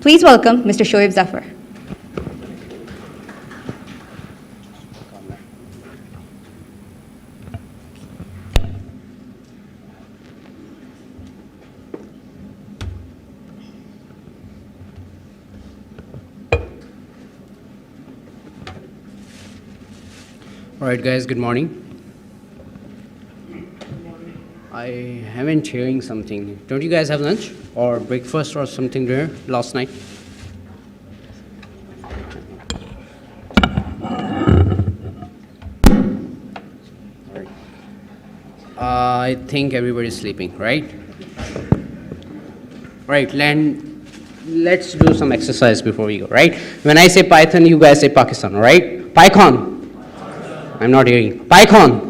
Please welcome Mr. Shoaib Zafar. All right, guys, good morning. I haven't hearing something. Don't you guys have lunch or breakfast or something there last night? I think everybody's sleeping, right? Right, let's do some exercise before we go, right? When I say Python, you guys say Pakistan, all right? PyCon. I'm not hearing. PyCon.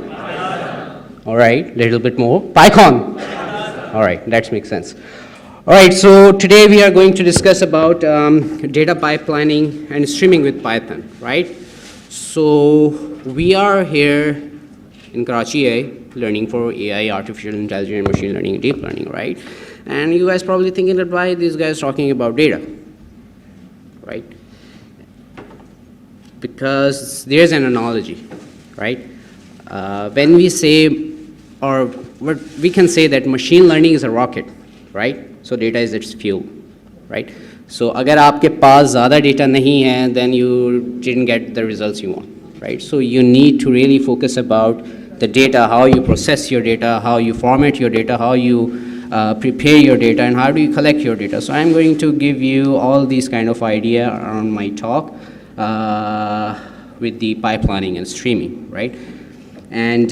All right, little bit more. PyCon. All right, that makes sense. All right, so today we are going to discuss about data pipelining and streaming with Python, right? So we are here in Karachi AI, learning for AI, artificial intelligence, machine learning, deep learning, right? And you guys probably thinking that why these guys talking about data, right? Because there's an analogy, right? When we say, or what we can say that machine learning is a rocket, right? So data is its fuel, right? So अगर आपके पास ज़्यादा data नहीं है, then you didn't get the results you want, right? So you need to really focus about the data, how you process your data, how you format your data, how you prepare your data, and how do you collect your data. So I'm going to give you all these kind of idea around my talk with the pipelining and streaming, right? And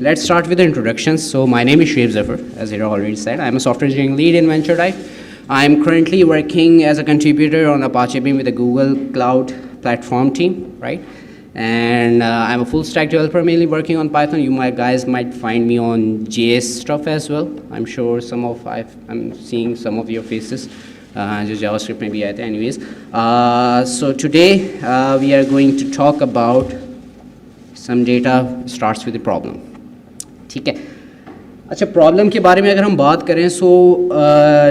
let's start with the introductions. So my name is Shoaib Zafar, as I already said. I'm a software engineering lead in VentureDive. I'm currently working as a contributor on Apache Beam with the Google Cloud Platform team, right? And I'm a full stack developer, mainly working on Python. You guys might find me on JS stuff as well. I'm sure I'm seeing some of your faces. Just JavaScript maybe आए थे anyways. So today we are going to talk about some data starts with a problem. ठीक है. अच्छा, problem के बारे में अगर हम बात करें, so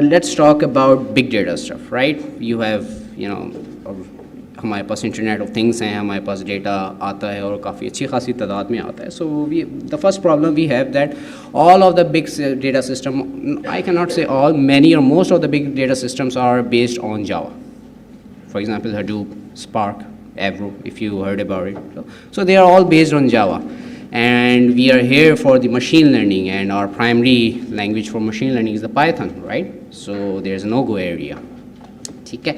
let's talk about big data stuff, right? You have, हमारे पास इंटरनेट ऑफ थिंग्स हैं, हमारे पास डेटा आता है और काफ़ी अच्छी खासी तादाद में आता है. So the first problem we have that all of the big data system, I cannot say all, many or most of the big data systems are based on Java. For example, Hadoop, Spark, Avro, if you heard about it. So they are all based on Java. And we are here for the machine learning, and our primary language for machine learning is the Python, right? So there's a no-go area. ठीक है?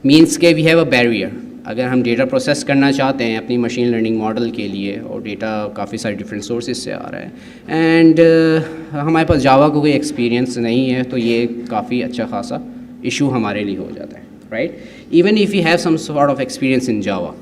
Means के we have a barrier. अगर हम data process करना चाहते हैं अपनी machine learning model के लिए, और डेटा काफ़ी सारे डिफरेंट सोर्सेज से आ रहा है, एंड हमारे पास जावा को कोई एक्सपीरियंस नहीं है, तो ये काफ़ी अच्छा खासा इशू हमारे लिए हो जाता है, right? Even if you have some sort of experience in Java,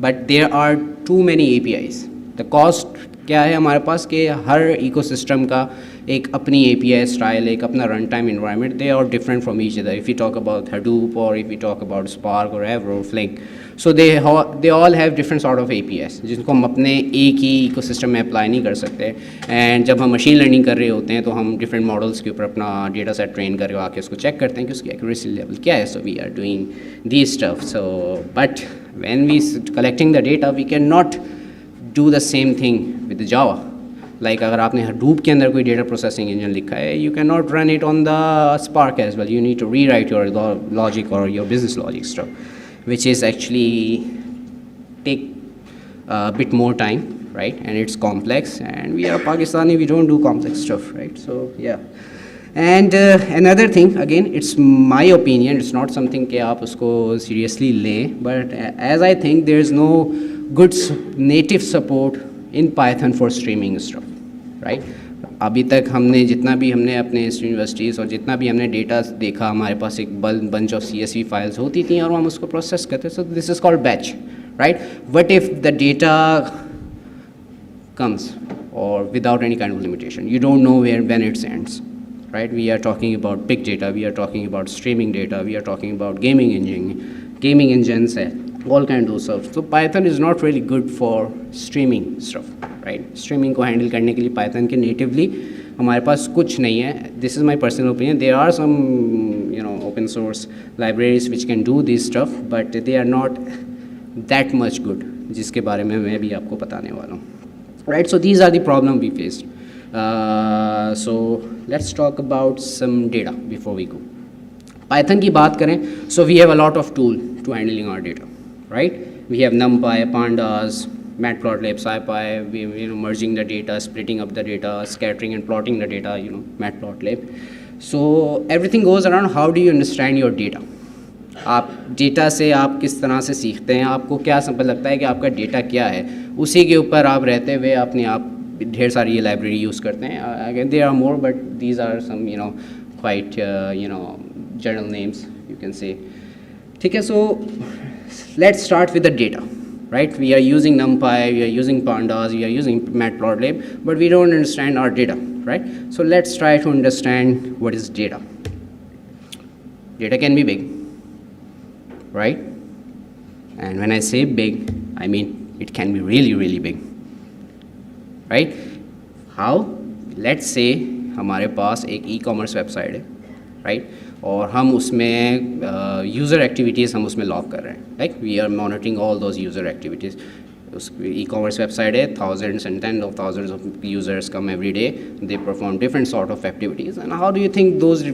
but there are too many APIs. The cost क्या है हमारे पास कि हर इकोसिस्टम का एक अपनी API स्टाइल, एक अपना run time environment, they are different from each other. If you talk about Hadoop or if you talk about Spark or Avro or Flink, so they all have different sort of APIs जिनको हम अपने एक ही ecosystem में apply नहीं कर सकते. And जब हम मशीन लर्निंग कर रहे होते हैं तो हम डिफरेंट मॉडल्स के ऊपर अपना डेटा सेट ट्रेन करके आके उसको चेक करते हैं कि उसकी एक्यूरेसी लेवल क्या है. So we are doing this stuff. So but when we collecting the data, we can not do the same thing with Java. Like अगर आपने Hadoop के अंदर कोई डेटा प्रोसेसिंग इंजन लिखा है, you can not run it on the Spark as well. You need to rewrite your logic और your business logic stuff, which is actually take a bit more time, right? And it's complex, and we are Pakistani, we don't do complex stuff, right? So yeah. And another thing, again, it's my opinion, it's not something कि आप उसको seriously लें, but as I think there is no good native support in Python for streaming stuff, right? अभी तक हमने जितना भी हमने अपने यूनिवर्सिटीज़ और जितना भी हमने डेटा देखा, हमारे पास एक बंच ऑफ CSV फाइल्स होती थी और हम उसको प्रोसेस करते. So this is called batch, right? What if the data comes और without any kind of limitation, you don't know when it's ends, right? We are talking about big data, we are talking about streaming data, we are talking about gaming engines, all kind of stuff. So Python is not really good for streaming stuff, right? Streaming को handle करने के लिए Python के natively हमारे पास कुछ नहीं है. This is my personal opinion. There are some open source libraries which can do this stuff, but they are not that much good, जिसके बारे में मैं भी आपको बताने वाला हूँ. Right, so these are the problem we faced. So let's talk about some data before we go. Python की बात करें, so we have a lot of tool to handling our data, right? We have NumPy, Pandas, Matplotlib, SciPy, we merging the data, splitting up the data, scattering and plotting the data, Matplotlib. So everything goes around how do you understand your data. आप data से आप किस तरह से सीखते हैं, आपको क्या समझ लगता है कि आपका डेटा क्या है, उसी के ऊपर आप रहते हुए अपने आप ढेर सारी ये लाइब्रेरी यूज़ करते हैं. Again there are more but these are some quite general names you can say. ठीक है, so let's start with the data. Right, we are using NumPy, we are using Pandas, we are using Matplotlib, but we don't understand our data, right? So let's try to understand what is data. Data can be big, right? And when I say big, I mean it can be really, really big, right? How? Let's say हमारे पास एक e-commerce website है, right? और हम उसमें user activities हम उसमें log कर रहे हैं, like we are monitoring all those user activities. उस ई-कॉमर्स वेबसाइट है, thousands and ten of thousands of users come every day, they perform different sort of activities. And how do you think those,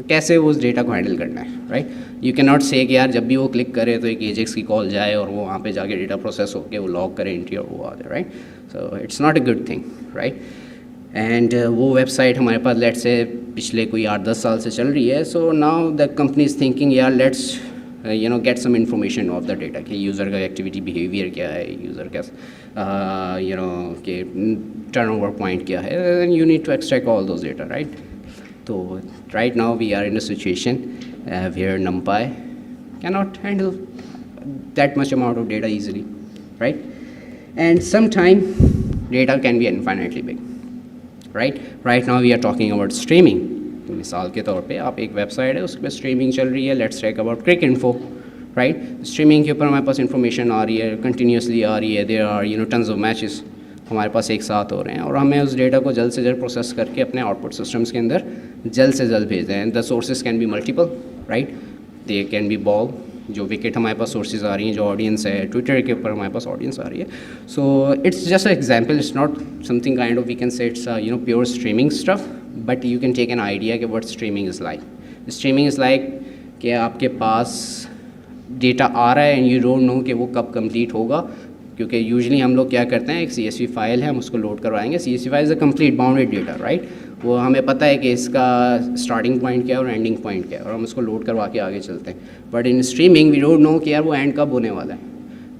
कैसे उस data को handle करना है, right? You can not से कि यार जब भी वो क्लिक करे तो एक एजेक्स की कॉल जाए और वो वहाँ पे जाके डेटा प्रोसेस होकर वो लॉग करे एंट्री और वो आ जाए, right? So it's not a good thing, right? And वो वेबसाइट हमारे पास लेट्स से पिछले कोई 8-10 साल से चल रही है. So now the company is thinking यार let's get some information of the data कि यूज़र का एक्टिविटी बिहेवियर क्या है, यूज़र का के टर्नओवर पॉइंट क्या है, and you need to extract all those data, right? तो right now we are in a situation where NumPy cannot handle that much amount of data easily, right? And sometime data can be infinitely big. Right now we are talking about streaming. मिसाल के तौर पे आप एक website है उस पर streaming चल रही है, let's talk about Cricinfo, right? Streaming के ऊपर हमारे पास इन्फॉर्मेशन आ रही है, कंटिन्यूसली आ रही है, there are tons of matches हमारे पास एक साथ हो रहे हैं और हमें उस डेटा को जल्द से जल्द प्रोसेस करके अपने आउटपुट सिस्टम्स के अंदर जल्द से जल्द भेज दें. The sources can be multiple, right? They can be ball, जो विकेट हमारे पास सोर्सेज आ रही हैं, जो ऑडियंस है, ट्विटर के ऊपर हमारे पास ऑडियंस आ रही है. So it's just example, it's not something kind of we can say it's pure streaming stuff, but you can take an idea कि what streaming is like. Streaming is like कि आपके पास data आ रहा है and you don't know कि वो कब complete होगा, क्योंकि यूजुअली हम लोग क्या करते हैं, एक CSV फाइल है हम उसको लोड करवाएंगे. CSV file is a complete bounded data, right? वो हमें पता है कि इसका स्टार्टिंग पॉइंट क्या है और एंडिंग पॉइंट क्या है और हम उसको लोड करवा के आगे चलते हैं. But in streaming we don't know कि यार वो एंड कब होने वाला है.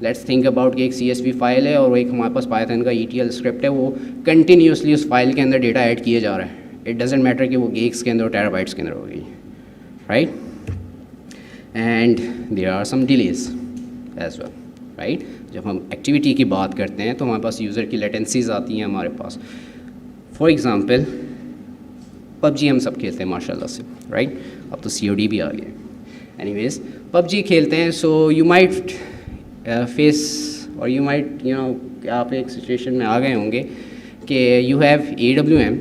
लेट्स थिंक अबाउट कि एक CSV फाइल है और एक हमारे पास पाइथन का ETL स्क्रिप्ट है, वो कंटिन्यूसली उस फाइल के अंदर डेटा ऐड किए जा रहा है. इट डजेंट मैटर कि वो गिग्स के अंदर और टेराबाइट्स के अंदर होगी, right? And there are some delays as well, right? जब हम एक्टिविटी की बात करते हैं तो हमारे पास यूज़र की लेटेंसीज आती हैं हमारे पास. फॉर एग्ज़ाम्पल PUBG हम सब खेलते हैं माशाल्लाह से, राइट? अब तो COD भी आ गया. एनीवेज PUBG खेलते हैं, सो यू माइट फेस और यू माइट आप एक सिचुएशन में आ गए होंगे कि यू हैव AWM,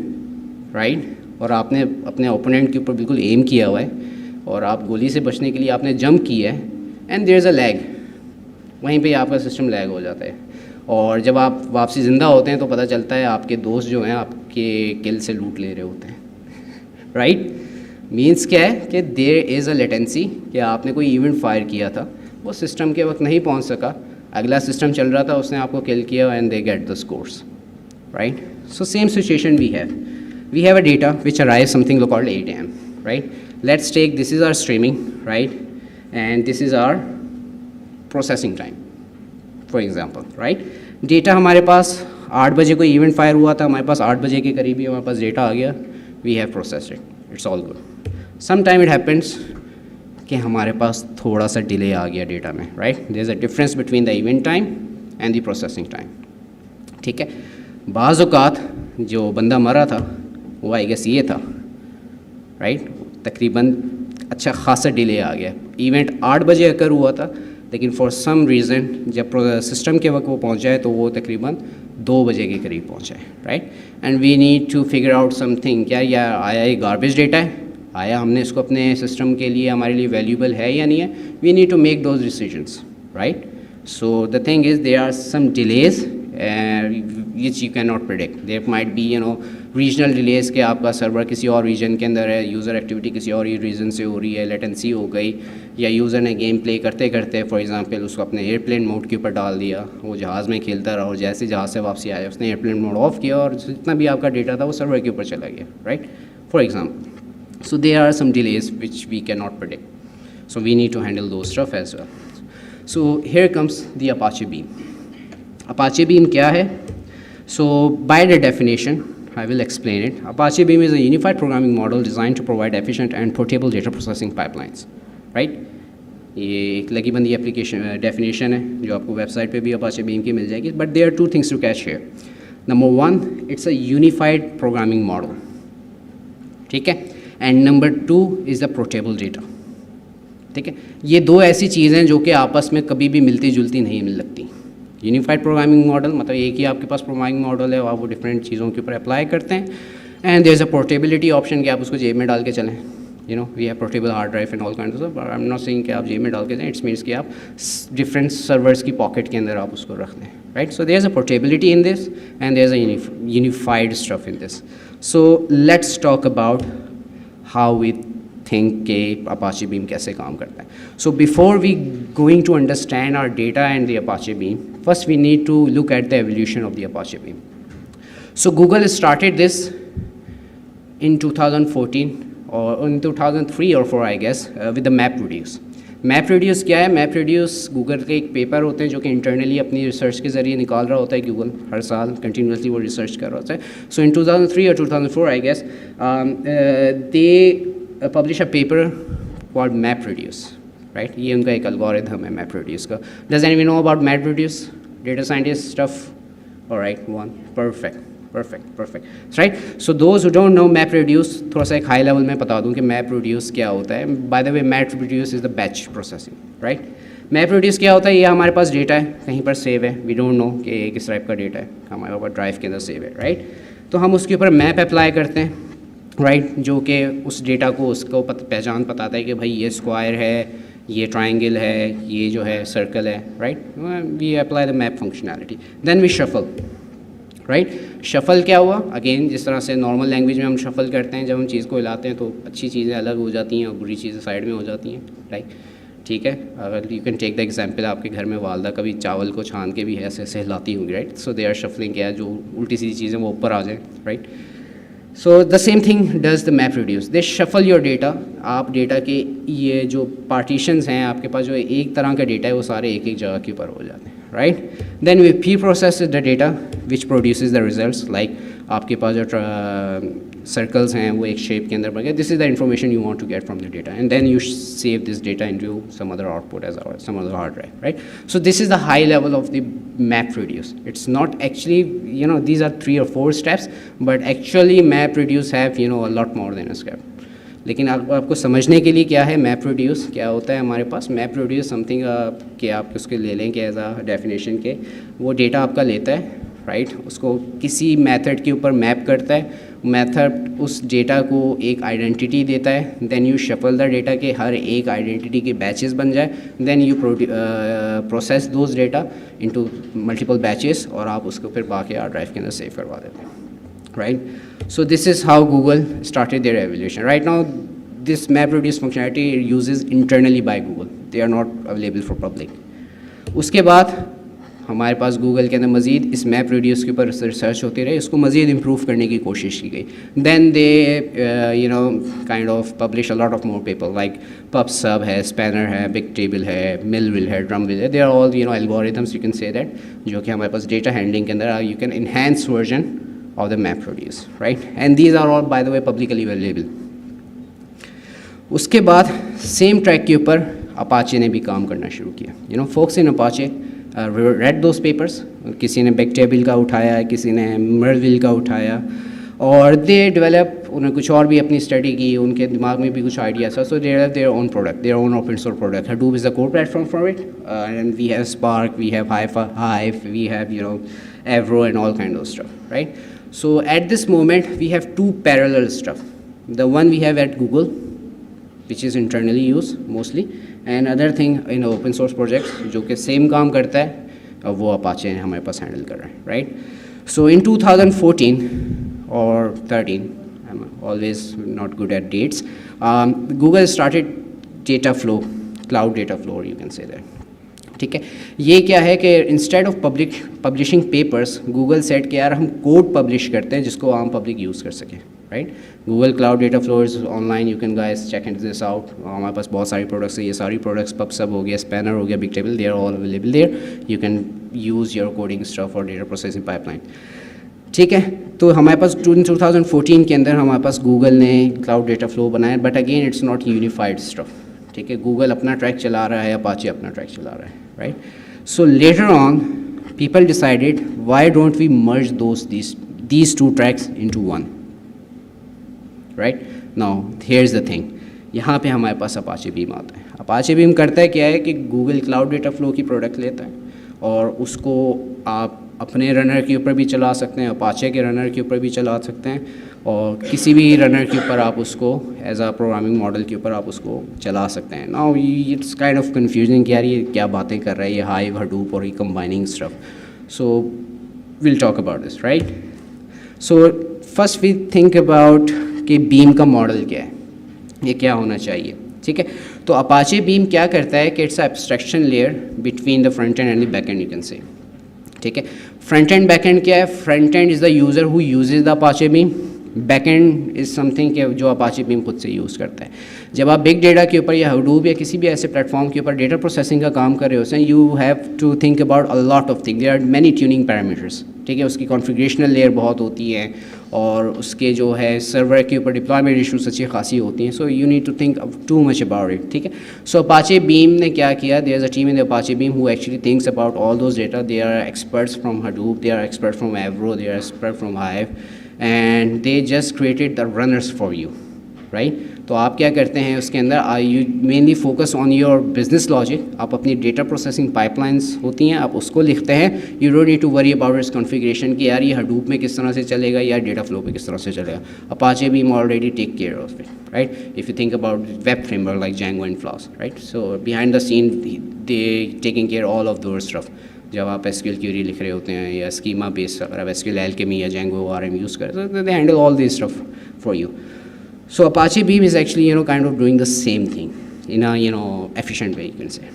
राइट? और आपने अपने ओपोनेंट के ऊपर बिल्कुल एम किया हुआ है और आप गोली से बचने के लिए आपने जंप किया है and there is a lag. वहीं पे आपका सिस्टम लैग हो जाता है और जब आप वापसी ज़िंदा होते हैं तो पता चलता है आपके दोस्त जो हैं आपके किल से लूट ले रहे होते हैं, राइट? मीन्स क्या है कि देयर इज़ अ लेटेंसी कि आपने कोई इवेंट फायर किया था, वो सिस्टम के वक्त नहीं पहुंच सका, अगला सिस्टम चल रहा था, उसने आपको किल किया and they get the scores, right? So same situation we have a data which arrives something called 8 AM, right? Let's take this is our streaming, right? And this is our processing time, for example, right? Data हमारे पास 8 बजे कोई event fire हुआ था, हमारे पास 8 बजे के करीब ही हमारे पास डेटा आ गया, we have processed it, it's all good. Sometime it happens कि हमारे पास थोड़ा सा डिले आ गया डेटा में, right? There is a difference between the event time and the processing time, ठीक है? बाज़ औक़ात जो बंदा मरा था वो आई गेस ये था, राइट? तकरीबन अच्छा खासा डिले आ गया. इवेंट 8 बजे अकर हुआ था, लेकिन फॉर सम रीज़न जब सिस्टम के वक्त वो पहुंचा है तो वो तकरीबन 2 बजे के करीब पहुंचा है, right? And we need to figure out something, क्या आया ये गार्बेज डेटा है, आया हमने इसको अपने सिस्टम के लिए हमारे लिए वैल्यूबल है या नहीं है, we need to make those decisions, right. So the thing is there are some delays which you cannot predict. There might be regional delays कि आपका सर्वर किसी और रीजन के अंदर है, यूज़र एक्टिविटी किसी और रीजन से हो रही है, लेटेंसी हो गई, या यूज़र ने गेम प्ले करते करते फॉर एग्जांपल उसको अपने एयरप्लेन मोड के ऊपर डाल दिया, वो जहाज़ में खेलता रहा और जैसे जहाज़ से वापसी आया उसने एयरप्लेन मोड ऑफ किया और जितना भी आपका डेटा था वो सर्वर के ऊपर चला गया, right, for example. So there are some delays which we can not predict, so we need to handle those stuff as well. So here comes the Apache Beam. Apache Beam क्या है? So by the definition, I will explain it. Apache Beam is a unified programming model designed to provide efficient and portable data processing pipelines. Right? ये एक लगी बंदी application definition है जो आपको website पे भी Apache Beam की मिल जाएगी. But there are two things to catch here. Number one, it's a unified programming model. ठीक है? And number two is the portable data. ठीक है? ये दो ऐसी चीज़ें हैं जो कि आपस में कभी भी मिलती जुलती नहीं मिल सकती. यूनिफाइड प्रोग्रामिंग मॉडल मतलब एक ही आपके पास प्रोग्रामिंग मॉडल है और आप वो डिफरेंट चीज़ों के ऊपर अप्लाई करते हैं. And there is a portability option कि आप उसको जेब में डाल के चलें. We have portable hard drive and all kinds of, I am not saying कि आप जेब में डाल के जाएं. इट्स मीन्स कि आप डिफरेंट सर्वर्स की पॉकेट के अंदर आप उसको रख दें, right. So there is a portability in this and there is a unified stuff in this. So let's talk about how we think के Apache Beam कैसे काम करता है. So before we going to understand our data and the Apache Beam, first we need to look at the evolution of the Apache Beam. So Google started this in 2014 or in 2003 or 4 I guess with the MapReduce. MapReduce क्या है? MapReduce Google के एक paper होते हैं जो कि internally अपनी research के ज़रिए निकाल रहा होता है गूगल, हर साल कंटिन्यूसली वो रिसर्च कर रहा होता है. सो इन 2003 or 2004 I guess they publish a paper called MapReduce, right? ये उनका एक algorithm है MapReduce का. Does anyone know about MapReduce? Data scientist stuff? All right, one. Perfect. Right? So those who don't know MapReduce, थोड़ा सा एक high level में बता दूँ कि MapReduce क्या होता है. By the way, MapReduce is the batch processing, right? MapReduce क्या होता है? ये हमारे पास डेटा है, कहीं पर सेव है, we don't know कि किस टाइप का डेटा है, हमारे पास ड्राइव के अंदर सेव है, राइट. तो हम उसके ऊपर मैप अप्लाई करते हैं, राइट, जो कि उस डेटा को उसको पहचान बताता है कि भाई ये स्क्वायर है, ये ट्रायंगल है, ये जो है सर्कल है, right. We apply the map functionality. Then we shuffle, right. Shuffle क्या हुआ? अगेन जिस तरह से नॉर्मल लैंग्वेज में हम शफल करते हैं, जब हम चीज़ को हिलाते हैं तो अच्छी चीज़ें अलग हो जाती हैं और बुरी चीज़ें साइड में हो जाती हैं, राइट. ठीक है, अगर you can take the example, आपके घर में वालदा कभी चावल को छान के भी ऐसे ऐसे हिलाती होंगी, right. So they are shuffling, क्या है जो उल्टी सीधी चीज़ें वो ऊपर आ जाएँ, right. So the same thing does the MapReduce. They shuffle your data. आप डेटा के ये जो पार्टीशंस हैं आपके पास, जो एक तरह का डेटा है वो सारे एक एक जगह के ऊपर हो जाते हैं, right. Then we process the data which produces the results. Like आपके पास जो सर्कल्स हैं वो एक शेप के अंदर बन गए. This is the information you want to get from the data and then you save this data into some other output as some other hard drive, right. So this is the high level of the MapReduce. It's not actually, these are 3 or 4 steps, but actually MapReduce have, a lot more than a step. लेकिन आपको समझने के लिए क्या है MapReduce, क्या होता है हमारे पास. MapReduce समथिंग कि आप उसके ले लें कि एज आ डेफिनेशन के, वो डेटा आपका लेता है, राइट. उसको किसी मेथड के ऊपर मैप करता है, मेथड उस डेटा को एक आइडेंटिटी देता है. Then you shuffle the data के हर एक आइडेंटिटी के बैचेस बन जाए. Then you process those data into multiple batches और आप उसको फिर बाकी हार्ड ड्राइव के अंदर सेव करवा देते हैं, right. So this is how Google started their evolution. Right now this MapReduce functionality uses internally by Google, they are not available for public. उसके बाद हमारे पास गूगल के अंदर मज़ीद इस MapReduce के ऊपर रिसर्च होती रही, इसको मज़ीद इम्प्रूव करने की कोशिश की गई. Then they kind of publish a lot of more paper like PubSub है, स्पैनर है, बिग टेबल है, मिलविल है, ड्रमविल है. They are all algorithms, you can say that, जो कि हमारे पास डेटा हैंडलिंग के अंदर you can enhance version of the MapReduce, right. And these are all by the way publicly available. उसके बाद सेम ट्रैक के ऊपर अपाचे ने भी काम करना शुरू किया. Folks in Apache read those papers. किसी ने बिग टेबल का उठाया, किसी ने मिलविल का उठाया, और दे डेवलप, उन्होंने कुछ और भी अपनी स्टडी की, उनके दिमाग में भी कुछ आइडिया था. So they have their own product, their own open source product. Hadoop is the core platform for it, and we have Spark, we have Hive, we have Avro and all kind of stuff, right. So at this moment we have 2 parallel stuff. The one we have at Google which is internally used mostly, and other thing in open source projects जो कि same काम करता है वो Apache हमारे पास handle कर रहा है, right? So in 2014 or 13, I'm always not good at dates, Google started Dataflow, cloud Dataflow, you can say that. ठीक है, ये क्या है कि instead of publishing papers Google set के यार हम कोड पब्लिश करते हैं जिसको आम पब्लिक यूज़ कर सके, right? Google Cloud Dataflow is online, you can guys check it this out. हमारे पास बहुत सारी प्रोडक्ट्स है, ये सारी प्रोडक्ट्स पबसब हो गया, स्पैनर हो गया, Bigtable, they are all available there. You can use your coding stuff और डेटा प्रोसेसिंग पाइपलाइन. ठीक है, तो हमारे पास 2014 के अंदर हमारे पास गूगल ने क्लाउड डेटा फ्लो बनाया, but again it's not unified stuff. ठीक है, गूगल अपना ट्रैक चला रहा है, अपाचे अपना ट्रैक चला रहा है, right? So later on people decided why don't we merge these two tracks into one, right? Now here's the thing, यहाँ पे हमारे पास अपाचे बीम आता है. अपाचे बीम करता है क्या है कि गूगल क्लाउड डेटा फ्लो की प्रोडक्ट लेता है और उसको आप अपने रनर के ऊपर भी चला सकते हैं, अपाचे के रनर के ऊपर भी चला सकते हैं, और किसी भी रनर के ऊपर आप उसको एज अ प्रोग्रामिंग मॉडल के ऊपर आप उसको चला सकते हैं. Now it's kind of confusing कि यार ये क्या बातें कर रहा है, ये हाइव, हडूप और ये combining stuff. So will talk about this, right? So first we think about कि बीम का मॉडल क्या है, ये क्या होना चाहिए. ठीक है, तो अपाचे बीम क्या करता है कि it's abstraction layer between the front end the back and, you can say. ठीक है, फ्रंट एंड बैक एंड क्या है? Front end is the user who uses the Apache beam, back and is something कि जो Apache beam खुद से use करता है. जब आप बिग डेटा के ऊपर या हडूप या किसी भी ऐसे प्लेटफॉर्म के ऊपर डेटा प्रोसेसिंग का काम कर रहे होते हैं, you have to think about a lot of thing, there are many tuning parameters. ठीक है, उसकी कॉन्फ़िगरेशनल लेयर बहुत होती है और उसके जो है सर्वर के ऊपर डिप्लॉयमेंट इशूज़ अच्छी खासी होती हैं. So you need to think too much about it. ठीक है, सो अपाचे बीम ने क्या किया? There is a team in the Apache Beam who actually thinks about all those data. They are experts from Hadoop, they are expert from Avro, they are expert from Hive, and they just created the runners for you, right? तो आप क्या करते हैं उसके अंदर, you mainly focus on your business logic. आप अपनी data processing pipelines होती हैं, आप उसको लिखते हैं. You don't need to worry about its configuration कि यार ये Hadoop में किस तरह से चलेगा या Dataflow पे किस तरह से चलेगा. Apache Beam already take care of it, right? If you think about web framework like Django and Flask, right? So behind the scene they taking care all of those stuff. जब आप SQL Curie लिख रहे होते हैं या schema based अगर आप SQL Alchemy या Django RM यूज़ करें, तो they handle all this stuff for you. So Apache Beam is actually kind of doing the same thing in a efficient way, you can say.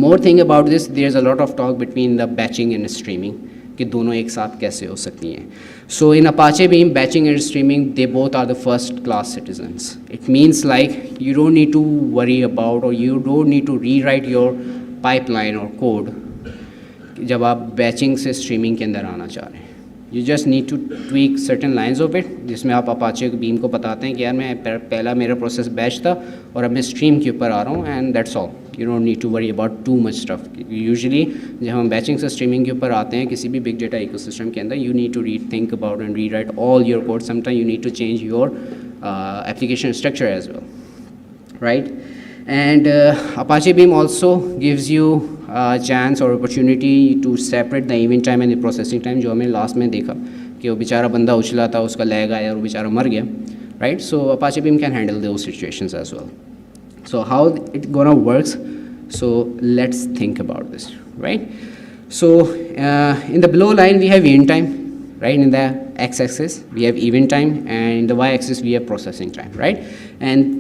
More thing about this, there's a lot of talk between the batching and streaming कि दोनों एक साथ कैसे हो सकती हैं. So in Apache Beam, batching and streaming, they both are the first class citizens. It means like you don't need to worry about or you don't need to rewrite your pipeline or code जब आप batching से streaming के अंदर आना चाह रहे हैं. You just need to tweak certain lines of it, जिसमें आप अपाचे बीम को बताते हैं कि यार मैं पहला मेरा प्रोसेस बैच था और अब मैं स्ट्रीम के ऊपर आ रहा हूँ, and that's all. You don't need to worry about too much stuff. Usually जब हम बैचिंग से स्ट्रीमिंग के ऊपर आते हैं किसी भी बिग डेटा इकोसिस्टम के अंदर, you need to think about and rewrite all your code. Sometime you need to change your application structure as well, right? And Apache Beam also gives you a chance or opportunity to separate the event time and the processing time. जो हमें last में देखा कि वो बेचारा बंदा उछला था, उसका लैग आया और वो बेचारा मर गया, right? So Apache Beam can handle those situations as well. So how it gonna works? So let's think about this, right? So in the below line we have event time, right? In the x-axis we have event time, and in the y-axis we have processing time, right? And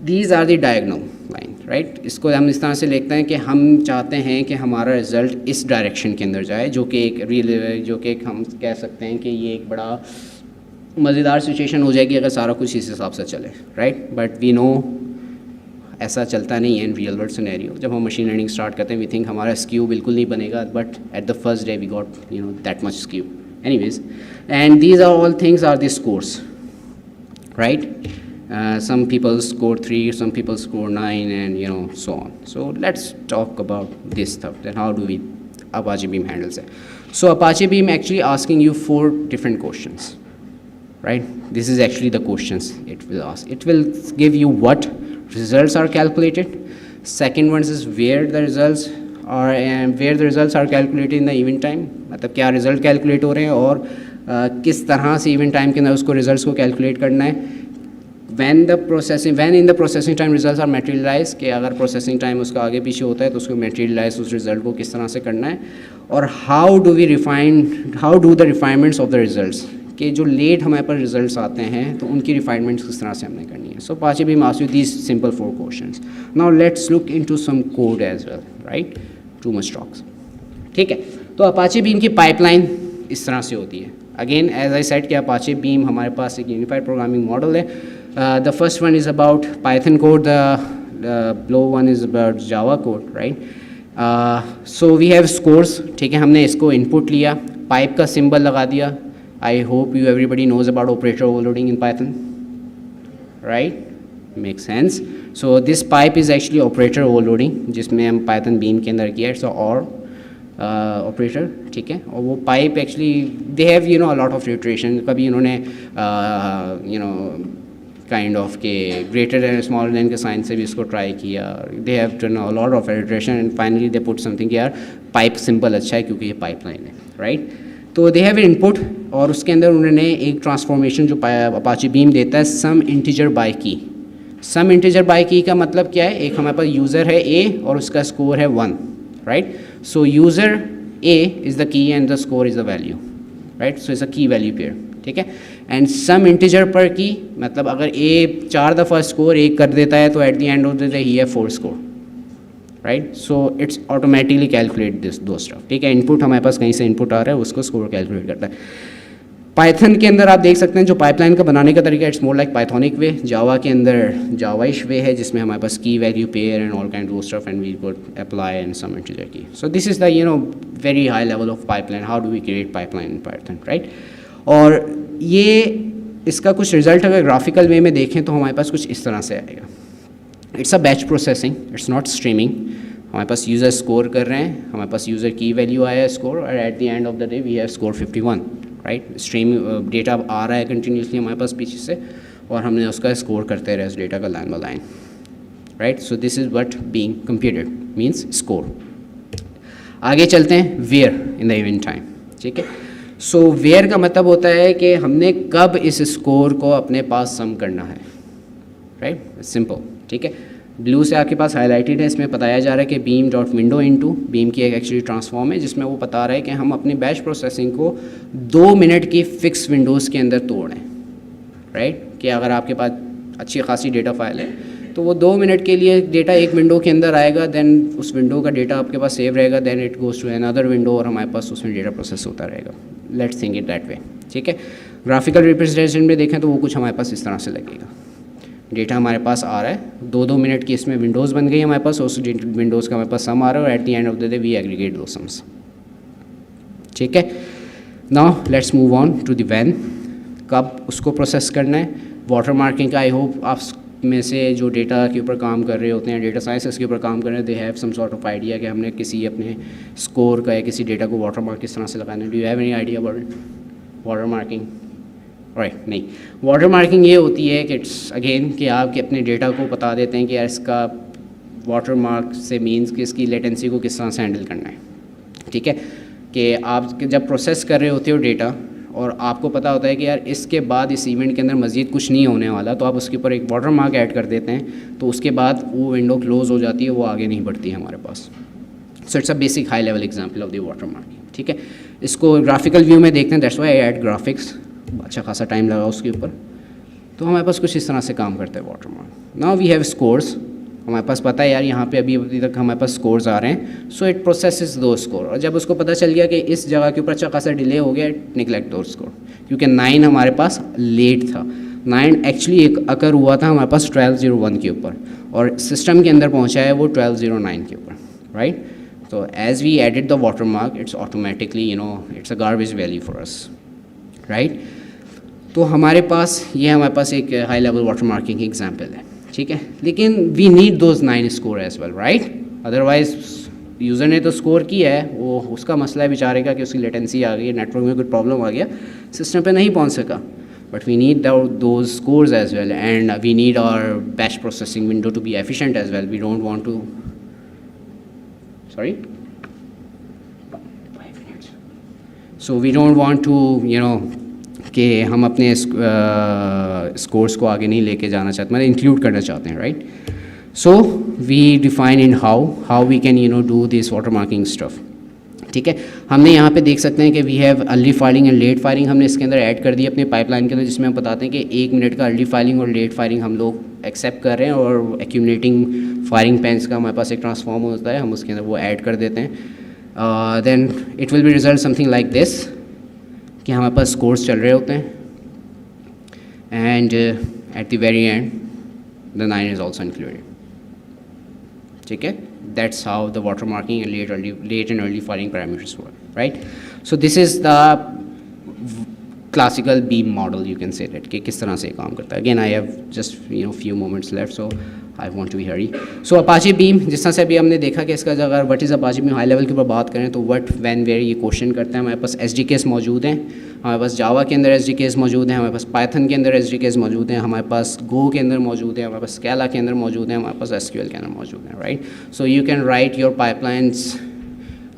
these are the diagonal line, right? इसको हम इस तरह से लिखते हैं कि हम चाहते हैं कि हमारा रिज़ल्ट इस डायरेक्शन के अंदर जाए, जो कि एक हम कह सकते हैं कि ये एक बड़ा मज़ेदार सिचुएशन हो जाएगी अगर सारा कुछ इस हिसाब से चले, राइट? बट वी नो ऐसा चलता नहीं है इन रियल वर्ल्ड सिनेरियो. जब हम मशीन लर्निंग स्टार्ट करते हैं वी थिंक हमारा स्क्यू बिल्कुल नहीं बनेगा, but at the first day we got that much skew. Anyways, and these are all things are the scores, right? Some people score 3, some people score 9, and so on. So let's talk about this stuff. Then how do we Apache Beam handles it? So Apache Beam actually asking you 4 different questions, right? This is actually the questions it will ask. It will give you what results are calculated. Second one is where the results are and where the results are calculated in the event time. मतलब क्या result calculate हो रहे हैं और किस तरह से event time के अंदर उसको results को calculate करना है. when in the processing time results are materialized, कि अगर processing time उसका आगे पीछे होता है तो उसको materialize उस result को किस तरह से करना है, और how do the refinements of the results, कि जो late हमारे पास results आते हैं तो उनकी refinements किस तरह से हमने करनी है. So Apache Beam asks you these simple 4 questions. Now let's look into some code as well, right? Too much talks. ठीक है, तो Apache Beam की pipeline इस तरह से होती है. Again, as I said कि Apache Beam हमारे पास एक unified programming model है. The first one is about Python code, the below one is about Java code, right? So we have scores, ठीक है, हमने इसको input लिया, pipe का symbol लगा दिया. I hope everybody knows about operator overloading in Python, right? Makes sense. So this pipe is actually operator overloading, जिसमें हम Python Beam के अंदर किया, so or ऑपरेटर, ठीक है, और वो pipe actually they have a lot of iteration. कभी इन्होंने काइंड ऑफ के ग्रेटर एंड स्मॉलर देन के साइन से भी इसको ट्राई किया. They have done a lot of iteration and finally they put something, यार पाइप सिंपल अच्छा है क्योंकि ये पाइपलाइन है, राइट. तो दे हैव इनपुट और उसके अंदर उन्होंने एक ट्रांसफॉर्मेशन जो अपाचे बीम देता है सम इंटीजर बाय की. सम इंटीजर बाय की का मतलब क्या है, एक हमारे पास यूज़र है ए और उसका स्कोर है 1, right? So user A is the key and the score is the value, right? So it's a key value pair, ठीक है. And some integer per key, मतलब अगर A 4 दफ़ा स्कोर एक कर देता है तो at the end of the day he have 4 score, right? So it's automatically calculate this those stuff, ठीक है. इनपुट हमारे पास कहीं से इनपुट आ रहा है उसको स्कोर कैलकुलेट करता है. पाइथन के अंदर आप देख सकते हैं जो पाइपलाइन का बनाने का तरीका इट्स मोर लाइक पाइथोनिक वे. जावा के अंदर जावाइश वे है जिसमें हमारे पास key value pair and all kind of stuff and we could apply and sum integer key. So this is the very high level of pipeline. How do we create pipeline in Python, right. और ये इसका कुछ result अगर graphical वे में देखें तो हमारे पास कुछ इस तरह से आएगा. It's a batch processing, it's not streaming. हमारे पास यूज़र स्कोर कर रहे हैं, हमारे पास यूज़र की वैल्यू आया है स्कोर, और at the end of the day we have score 51, right. Stream data आ रहा है कंटिन्यूसली हमारे पास पीछे से और हमने उसका स्कोर करते रहे उस डेटा का line by line, right. So this is what being computed means score. आगे चलते हैं where in the event time, ठीक है. सो वेयर का मतलब होता है कि हमने कब इस स्कोर को अपने पास सम करना है, राइट. सिंपल, ठीक है. ब्लू से आपके पास हाईलाइटेड है, इसमें बताया जा रहा है कि beam dot window into beam की एक एक्चुअली ट्रांसफॉर्म है जिसमें वो बता रहा है कि हम अपनी बैच प्रोसेसिंग को 2 मिनट की फ़िक्स विंडोज़ के अंदर तोड़ें, राइट. कि अगर आपके पास अच्छी खासी डेटा फाइल है तो वो 2 मिनट के लिए डेटा एक विंडो के अंदर आएगा, देन उस विंडो का डेटा आपके पास सेव रहेगा, then it goes to another window और हमारे पास उसमें डेटा प्रोसेस होता रहेगा. Let's think it that way, ठीक है. ग्राफिकल रिप्रेजेंटेशन में देखें तो वो कुछ हमारे पास इस तरह से लगेगा. डेटा हमारे पास आ रहा है, 2-2 मिनट की इसमें विंडोज़ बन गई हमारे पास, उस विंडोज़ का हमारे पास सम आ रहा है और at the end of the day we aggregate दो सम्स, ठीक है. Now let's move on to the when, कब उसको प्रोसेस करना है. वाटर मार्किंग का आई होप आप में से जो डेटा के ऊपर काम कर रहे होते हैं, डेटा साइंसेस के ऊपर काम कर रहे हैं, they have some sort of idea कि हमने किसी अपने स्कोर का या किसी डेटा को वाटर मार्क किस तरह से लगाना है. Do you have any idea about it, water marking? Right, नहीं. वाटर मार्किंग ये होती है कि इट्स अगेन कि आप अपने डेटा को बता देते हैं कि यार इसका वाटर मार्क से मीन्स कि इसकी लेटेंसी को किस तरह से हैंडल करना है, ठीक है. कि आप जब प्रोसेस कर रहे होते हो डेटा और आपको पता होता है कि यार इसके बाद इस इवेंट के अंदर मज़ीद कुछ नहीं होने वाला, तो आप उसके ऊपर एक वाटर मार्क ऐड कर देते हैं, तो उसके बाद वो विंडो क्लोज़ हो जाती है, वो आगे नहीं बढ़ती है हमारे पास. So it's a basic high level example of the watermarking, ठीक है. इसको ग्राफिकल व्यू में देखते हैं, that's why I add graphics. अच्छा खासा टाइम लगा उसके ऊपर. तो हमारे पास कुछ इस तरह से काम करता है watermark. Now we have scores. हमारे पास पता है यार यहाँ पे अभी तक हमारे पास स्कोर्स आ रहे हैं, सो इट प्रोसेसेस दो स्कोर. और जब उसको पता चल गया कि इस जगह के ऊपर अच्छा खासा डिले हो गया, इट निगलेक्ट दो स्कोर, क्योंकि 9 हमारे पास लेट था. 9 एक्चुअली एक अकर हुआ था हमारे पास 12:01 के ऊपर और सिस्टम के अंदर पहुँचा है वो 12:09 के ऊपर, राइट. तो as we added the watermark it's automatically it's a garbage value for us, right. तो हमारे पास हमारे पास एक हाई लेवल वाटर मार्किंग की एग्जाम्पल है, ठीक है. लेकिन we need those 9 score as well, right. Otherwise user ने तो स्कोर किया है, वो उसका मसला है बेचारे का कि उसकी लेटेंसी आ गई, नेटवर्क में कोई प्रॉब्लम आ गया, सिस्टम पे नहीं पहुंच सका. But we need those scores as well and we need our batch processing window to be efficient as well. We don't want to so we don't want to कि हम अपने स्कोर्स को आगे नहीं लेके जाना चाहते, मतलब इंक्लूड करना चाहते हैं, right. So we define in how we can do this watermarking stuff. ठीक है, हमने यहाँ पे देख सकते हैं कि we have early firing and late firing हमने इसके अंदर ऐड कर दी अपने पाइपलाइन के अंदर, जिसमें हम बताते हैं कि 1 मिनट का अर्ली फायरिंग और लेट फायरिंग हम लोग एक्सेप्ट कर रहे हैं, और एक्यूमुलेटिंग फायरिंग पेंस का हमारे पास एक ट्रांसफॉर्म होता है, हम उसके अंदर वो ऐड कर देते हैं. Then it will be result something like this कि हमारे पास स्कोर्स चल रहे होते हैं, and at the very end the 9 is also included. ठीक है, that's how the watermarking and late and early firing parameters work, right? So this is the classical beam model, you can say that कि किस तरह से काम करता है. Again I have just few moments left, so I want to be hurry. So Apache Beam, जिस तरह से अभी हमने देखा कि इसका अगर what is Apache Beam high level के ऊपर बात करें तो what when where ये क्वेश्चन करते हैं. हमारे पास SDKs मौजूद हैं, हमारे पास जावा के अंदर SDKs मौजूद हैं, हमारे पास पाइथन के अंदर SDKs मौजूद हैं, हमारे पास गो के अंदर मौजूद है, हमारे पास स्केला के अंदर मौजूद है, हमारे पास SQL के अंदर मौजूद है, right. So you can write your pipelines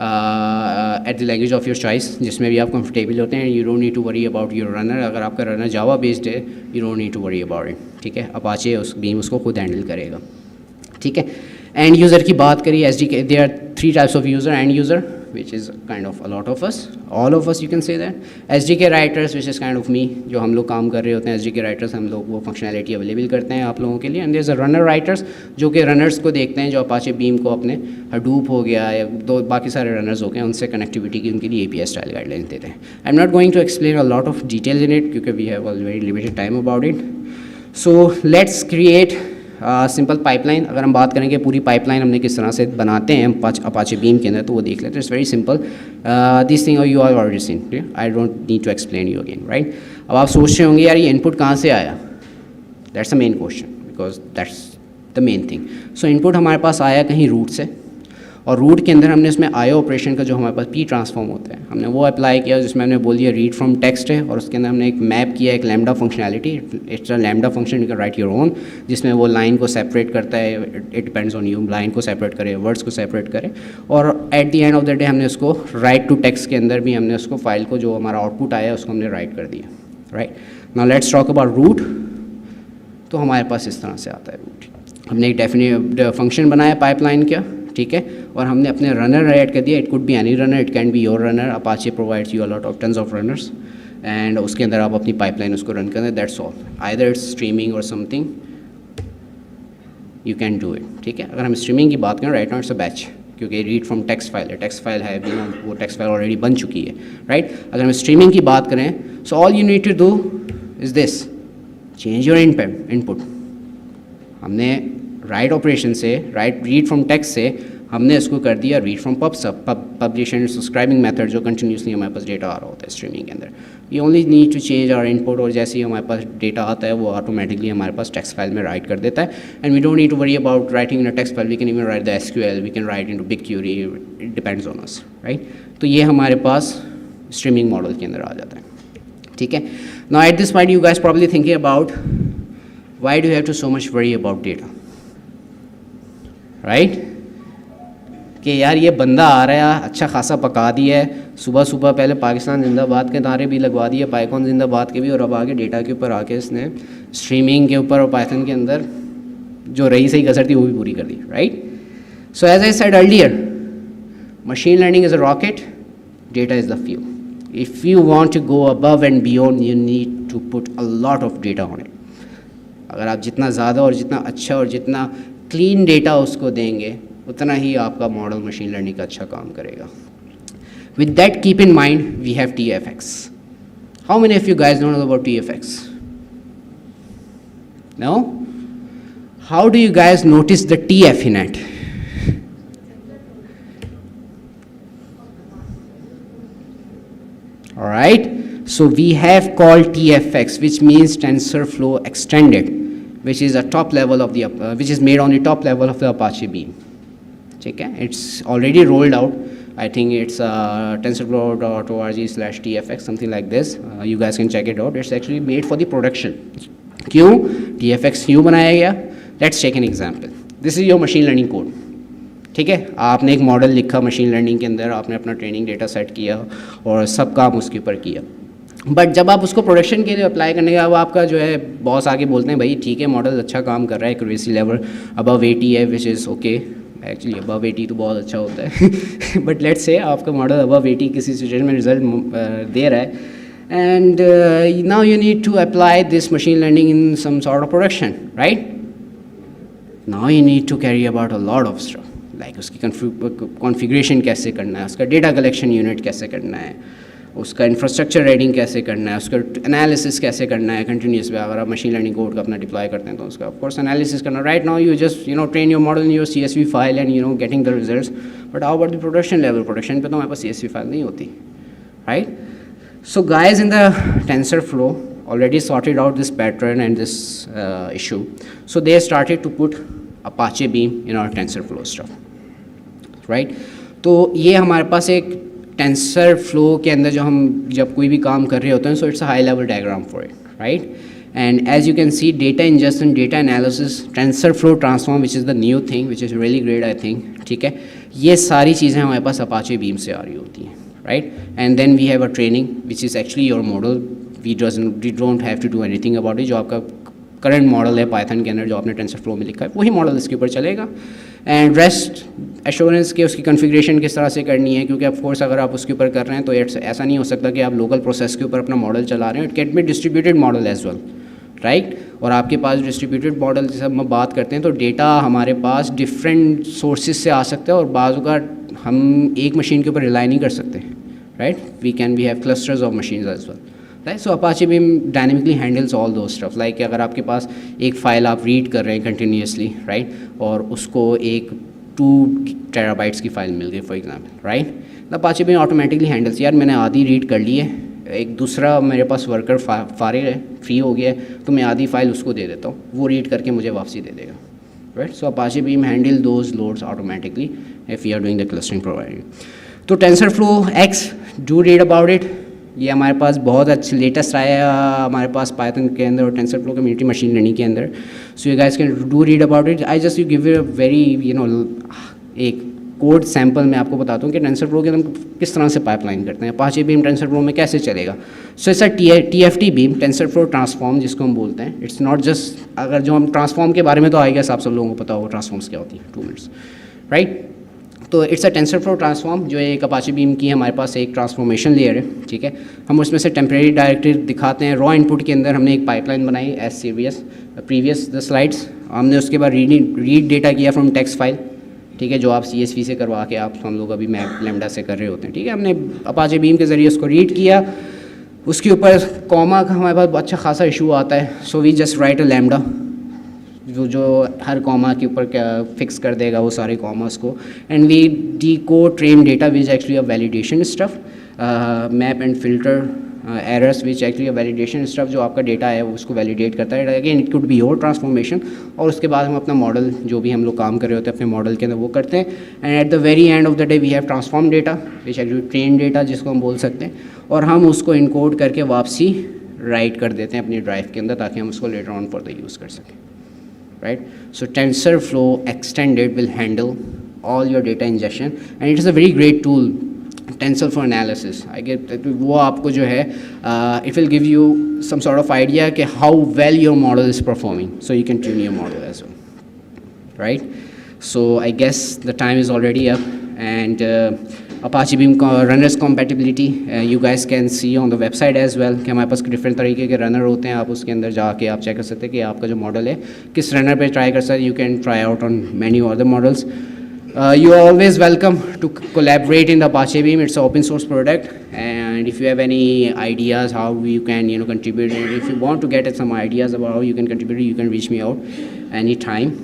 at the language of your choice, जिसमें भी आप कंफर्टेबल होते हैं. You don't need to worry about your runner. अगर आपका रनर जावा बेस्ड है, you don't need to worry about it. ठीक है, अपाचे बीम उसको खुद हैंडल करेगा. ठीक है, एंड यूज़र की बात करिए, SDK there are 3 types of user. And user which is kind of a lot of us, all of us you can say that. SDK writers which is kind of me, जो हम लोग काम कर रहे होते हैं. SDK writers हम लोग वो फंक्शनैलिटी अवेलेबल करते हैं आप लोगों के लिए. And there is a runner writers जो कि रनर्स को देखते हैं, जो अपाचे बीम को अपने हडूप हो गया या बाकी सारे रनर्स हो गए, उनसे कनेक्टिविटी की उनके लिए API स्टाइल गाइडलाइंस देते हैं. I am not going to explain a lot of details in it क्योंकि we have very limited time about it. So let's create simple pipeline. अगर हम बात करेंगे पूरी पाइपलाइन हमने किस तरह से बनाते हैं अपाचे बीम के अंदर, तो वो देख लेते हैं. It's very simple. This thing you are already seen, I don't need to explain you again, right. अब आप सोच रहे होंगे यार ये इनपुट कहाँ से आया. That's the main question because that's the main thing. So input हमारे पास आया कहीं रूट से, और रूट के अंदर हमने उसमें आयो ऑपरेशन का जो हमारे पास पी ट्रांसफॉर्म होता है हमने वो अप्लाई किया, जिसमें हमने बोल दिया रीड फ्रॉम टेक्स्ट है, और उसके अंदर हमने एक मैप किया एक lambda functionality. It's a lambda function, you can write your own, जिसमें वो लाइन को सेपरेट करता है. It depends on you, line को सेपरेट करे, वर्ड्स को सेपरेट करे, और at the end of the day हमने उसको राइट टू टेक्स्ट के अंदर भी हमने उसको फाइल को जो हमारा आउटपुट आया उसको हमने राइट कर दिया, right. Now let's talk about root. तो हमारे पास इस तरह से आता है रूट. हमने एक डेफिनेट फंक्शन बनाया पाइपलाइन का, ठीक है, और हमने अपने रनर ऐड कर दिया. It could be any runner, it can be your runner. Apache provides you a lot of tons of runners, and उसके अंदर आप अपनी पाइपलाइन उसको रन करें. That's all. Either it's streaming or something, you can do it. ठीक है, अगर हम स्ट्रीमिंग की बात करें, right now it's a batch, क्योंकि रीड फ्रॉम टेक्स्ट फाइल है. टेक्स्ट फाइल है भी, वो टेक्स्ट फाइल ऑलरेडी बन चुकी है, राइट. अगर हम स्ट्रीमिंग की बात करें, so all you need to do is this, change your input. हमने राइट ऑपरेशन से, राइट रीड फ्रॉम टेक्स्ट से हमने इसको कर दिया read from publish and subscribing method, जो कंटिन्यूसली हमारे पास डेटा आ रहा होता है स्ट्रीमिंग के अंदर. We only need to change our input, और जैसे ही हमारे पास डेटा आता है वो ऑटोमेटिकली हमारे पास टेक्स्ट फाइल में राइट कर देता है. And we don't need to worry about writing in a text file, we can even write the SQL, we can write into big query, it depends on us, right. तो ये हमारे पास streaming model के अंदर आ जाता है. ठीक है, now at this point you guys probably thinking about why do you have to so much worry about data, right. कि यार ये बंदा आ रहा है, अच्छा खासा पका दिया है, सुबह सुबह पहले पाकिस्तान जिंदाबाद के नारे भी लगवा दिए, पाइकॉन जिंदाबाद के भी, और अब आगे डेटा के ऊपर आके इसने स्ट्रीमिंग के ऊपर और पाइथन के अंदर जो रही सही कसर थी वो भी पूरी कर दी, right. So as I said earlier, machine learning is a rocket, data is the fuel. If you want to go above and beyond, you need to put a lot of data on it. अगर आप जितना ज़्यादा और जितना अच्छा और जितना clean data उसको देंगे, उतना ही आपका मॉडल मशीन लर्निंग का अच्छा काम करेगा. With that keep in mind we have TFX. How many of you guys know about TFX? No? How do you guys notice the TF in it? Alright, so we have called TFX, which means TensorFlow Extended, which is a top level of the which is made on the top level of the Apache Beam. ठीक है, it's already rolled out. I think it's tensorflow.org/TFX, something like this. You guys can check it out. It's actually made for the production. क्यों TFX क्यों बनाया गया? Let's take an example. This is your machine learning code. ठीक है, आपने एक model लिखा machine learning के अंदर, आपने अपना ट्रेनिंग डेटा सेट किया और सब काम उसके ऊपर किया. बट जब आप उसको प्रोडक्शन के लिए अप्लाई करने के बाद आपका जो है बॉस आके बोलते हैं भाई ठीक है मॉडल अच्छा काम कर रहा है, एक्यूरेसी लेवल अबव 80 है, which is okay, actually above 80 तो बहुत अच्छा होता है बट लेट्स से आपका मॉडल अबव 80 किसी सिचुएशन में रिजल्ट दे रहा है, and now you need to apply this machine learning in some sort of production, right? Now you need to carry about a lot of stuff, like उसकी configuration कैसे करना है, उसका data collection unit कैसे करना है, उसका infrastructure reading कैसे करना है, उसका analysis कैसे करना है continuous पे, अगर आप machine learning code का अपना deploy करते हैं तो उसका of course analysis करना. Right now you just train your model in your CSV file and getting the results, but how about the production level? Production पे तो हमारे पास CSV file नहीं होती, right? So guys in the TensorFlow already sorted out this pattern and this issue. So they started to put Apache Beam in our TensorFlow stuff, right? तो ये हमारे पास एक TensorFlow के अंदर जो हम जब कोई भी काम कर रहे होते हैं, so it's a high level diagram for it, right? And as you can see, data ingestion, data analysis, TensorFlow transform, which is the new thing, which is really great, I think. ठीक है, ये सारी चीज़ें हमारे पास Apache Beam से आ रही होती हैं, right? And then we have a training, which is actually your model. We don't have to do anything about it. जो आपका करंट मॉडल है पाइथन के अंदर जो आपने टेंसरफ्लो में लिखा है वही मॉडल इसके ऊपर चलेगा. एंड रेस्ट एश्योरेंस के उसकी कॉन्फ़िगरेशन किस तरह से करनी है, क्योंकि ऑफ कोर्स अगर आप उसके ऊपर कर रहे हैं तो ऐसा नहीं हो सकता कि आप लोकल प्रोसेस के ऊपर अपना मॉडल चला रहे हैं. It can be distributed model as well, right? और आपके पास डिस्ट्रीब्यूटेड मॉडल जैसे हम बात करते हैं तो डेटा हमारे पास डिफरेंट सोर्सेज से आ सकता है और बाज़ का हम एक मशीन के ऊपर रिलाई नहीं कर सकते, right? We have clusters of machines as well, right? So Apache Beam dynamically handles all those stuff. Like अगर आपके पास एक फ़ाइल आप रीड कर रहे हैं कंटिन्यूसली, राइट? और उसको एक 2 टेराबाइट्स की फ़ाइल मिल गई for example, right? The Apache beam automatically handles, यार मैंने आधी रीड कर ली है, एक दूसरा मेरे पास वर्कर फारिग है, फ्री हो गया है, तो मैं आधी फाइल उसको दे देता हूँ, वो रीड करके मुझे वापसी दे देगा, right? So Apache Beam handle those loads automatically if you are doing the clustering providing. तो TensorFlow X, do read about it. ये हमारे पास बहुत अच्छी लेटेस्ट आया हमारे पास पाइथन के अंदर और टेंसरफ्लो कम्युनिटी मशीन लर्निंग के अंदर. So you guys can do read about it. I just you give you very एक कोड सैम्पल मैं आपको बताता हूँ कि टेंसरफ्लो के हम किस तरह से पाइपलाइन करते हैं. अपाचे बीम टेंसरफ्लो में कैसे चलेगा. सो it's a TFT beam, TensorFlow transform जिसको हम बोलते हैं. इट्स नॉट जस्ट, अगर जो हम ट्रांसफॉर्म के बारे में तो आएगा आप सब लोगों को पता होगा ट्रांसफॉर्म्स क्या होती है, 2 मिनट्स, राइट? तो इट्स अ टेंसरफ्लो ट्रांसफॉर्म जो एक अपाचे बीम की हमारे पास एक ट्रांसफॉर्मेशन लेयर है, ठीक है? हम उसमें से टेम्परेरी डायरेक्टरी दिखाते हैं. रॉ इनपुट के अंदर हमने एक पाइपलाइन बनाई एज प्रीवियस द स्लाइड्स. हमने उसके बाद रीड डेटा किया फ्रॉम टेक्स्ट फाइल, ठीक है, जो आप CSV से करवा के आप हम लोग अभी मैप लैम्डा से कर रहे होते हैं, ठीक है? हमने अपाचे बीम के ज़रिए उसको रीड किया. उसके ऊपर कॉमा का हमारे पास अच्छा खासा इशू आता है. So we just write a lambda जो हर कॉमा के ऊपर क्या फिक्स कर देगा वो सारे कॉमास को. And we decode train data which actually a validation stuff, map and filter errors which actually a validation stuff. जो आपका डेटा है वो उसको वैलिडेट करता है. Again it could be your transformation. और उसके बाद हम अपना मॉडल जो भी हम लोग काम कर रहे होते हैं अपने मॉडल के अंदर वो करते हैं. And at the very end of the day we have transform data which actually train data जिसको हम बोल सकते हैं. और हम उसको इनकोड करके वापसी राइट कर देते हैं अपनी ड्राइव के अंदर ताकि हम उसको later on for the use कर सकें, right? So TensorFlow Extended will handle all your data ingestion and it is a very great tool, TensorFlow analysis. I get that वो आपको जो है it will give you some sort of idea कि how well your model is performing, so you can tune your model as well, right? So I guess the time is already up and Apache Beam runners compatibility you guys can see on the website as well कि हमारे पास different तरीके के runner होते हैं. आप उसके अंदर जाके आप चेक कर सकते हैं कि आपका जो मॉडल है किस रनर पे ट्राई कर सकते हैं. You can try out on many other models. You are always welcome to collaborate in the Apache Beam. It's an open source product and if you have any ideas how you can contribute, if you want to get some ideas about how you can contribute, you can reach me out anytime,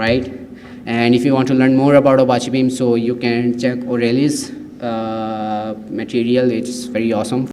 right? And if you want to learn more about Apache Beam, so you can check Aureli's material. It's very awesome.